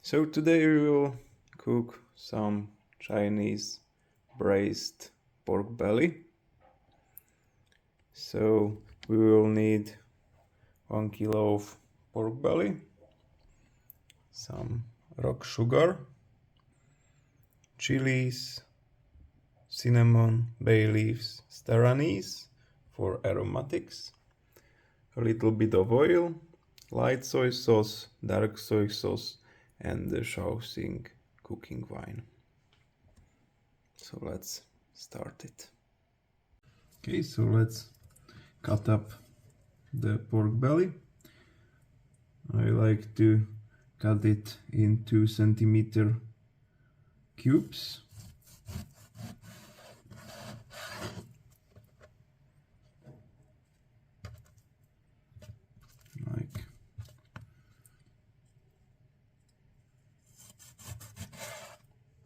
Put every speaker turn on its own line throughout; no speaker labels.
So today we will cook some Chinese braised pork belly. So we will need 1 kilo of pork belly, some rock sugar, chillies, cinnamon, bay leaves, star anise for aromatics, a little bit of oil, light soy sauce, dark soy sauce, and the Shaoxing cooking wine. So let's start it. Okay, so let's cut up the pork belly. I like to cut it in 2 centimeter cubes.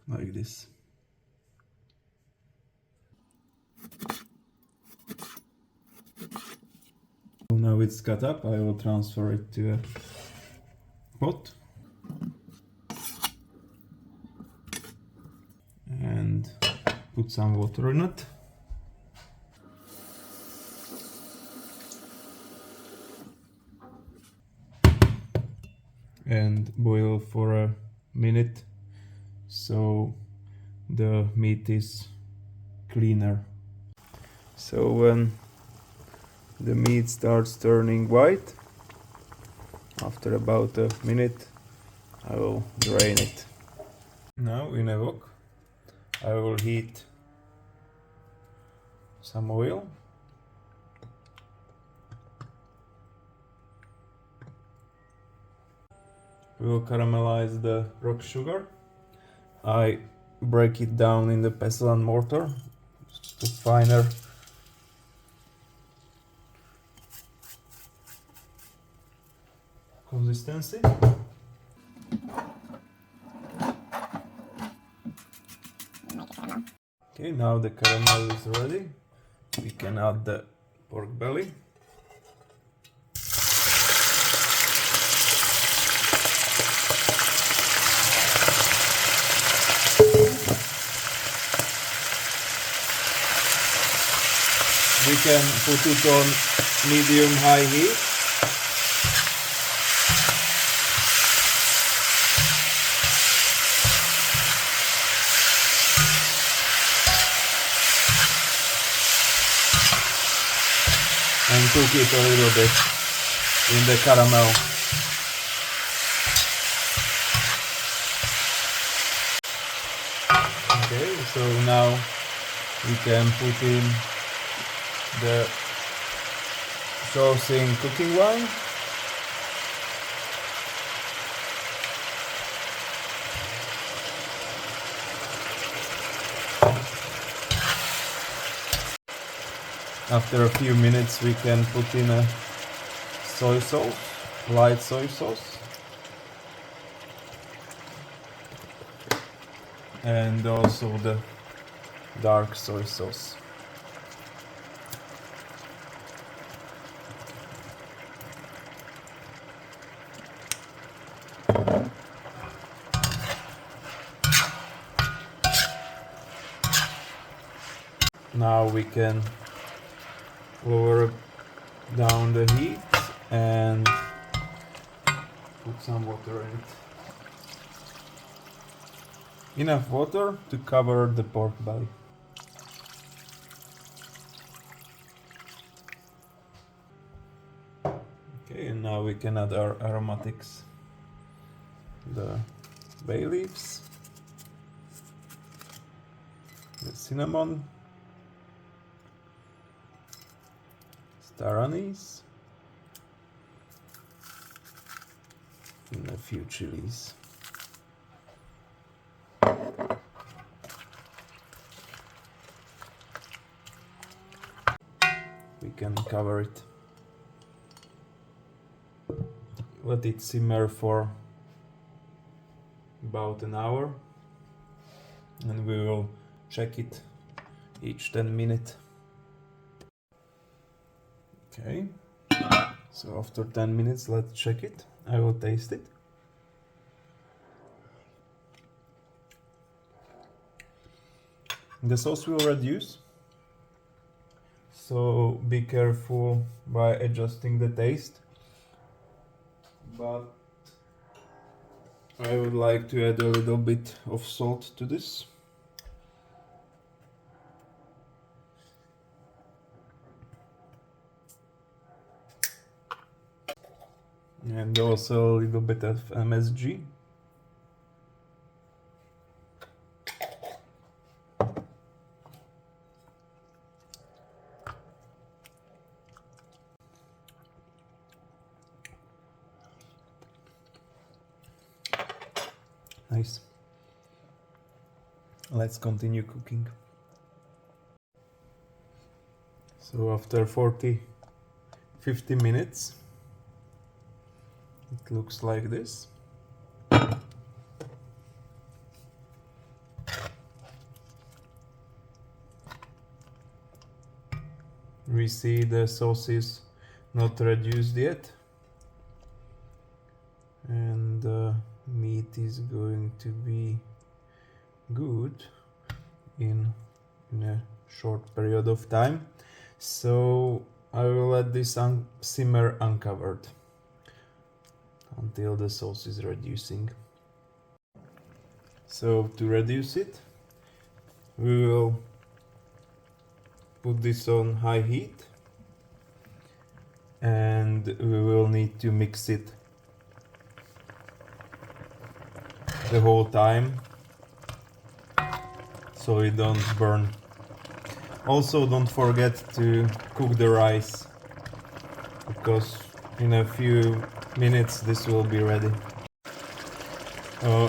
Like this. Now it's cut up, I will transfer it to a pot and put some water in it. And boil for a minute so the meat is cleaner. So when the meat starts turning white, after about a minute, I will drain it. Now in a wok, I will heat some oil. We will caramelize the rock sugar. I break it down in the pestle and mortar to finer consistency. Okay, now the caramel is ready. We can add the pork belly. We can put it on medium-high heat. And cook it a little bit in the caramel. Okay, so now we can put in the Shaoxing cooking wine. After a few minutes we can put in a soy sauce, light soy sauce, and also the dark soy sauce. Now we can lower down the heat and put some water in it. Enough water to cover the pork belly. Okay, and now we can add our aromatics. The bay leaves, the cinnamon, star anise, and a few chilies. We can cover it. Let it simmer for about an hour, and we will check it each 10 minutes. Okay, so after 10 minutes let's check it. I will taste it. The sauce will reduce, so be careful by adjusting the taste. But I would like to add a little bit of salt to this. And also a little bit of MSG. Nice. Let's continue cooking. So after 50 minutes, it looks like this. We see the sauce is not reduced yet, and the meat is going to be good in a short period of time. So I will let this simmer uncovered until the sauce is reducing. So to reduce it, we will put this on high heat, and we will need to mix it the whole time so it don't burn. Also, don't forget to cook the rice, because in a few minutes this will be ready.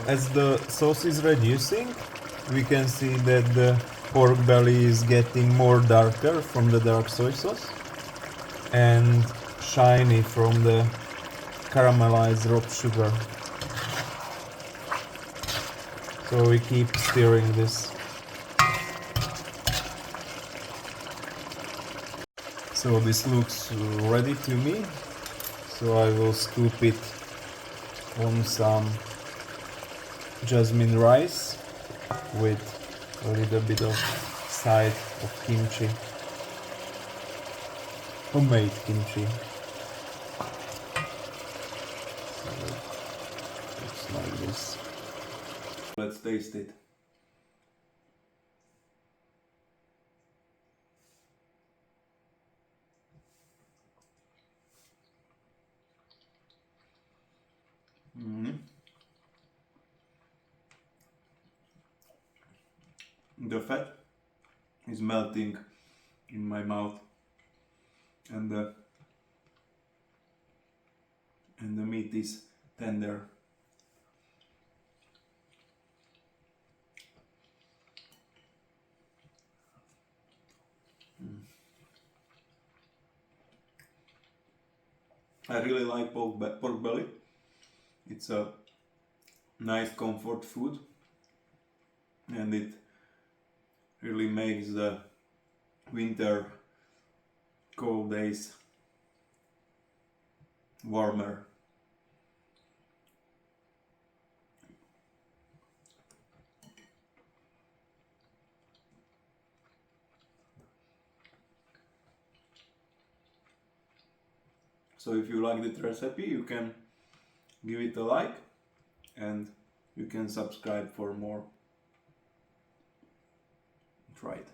As the sauce is reducing, we can see that the pork belly is getting more darker from the dark soy sauce and shiny from the caramelized rock sugar. So we keep stirring this. So this looks ready to me, so I will scoop it on some jasmine rice with a little bit of side of kimchi, homemade kimchi. So it looks like this. Let's taste it. The fat is melting in my mouth, and the meat is tender. I really like pork belly. It's a nice comfort food, and it really makes the winter cold days warmer. So if you like this recipe, you can give it a like, and you can subscribe for more. Try it.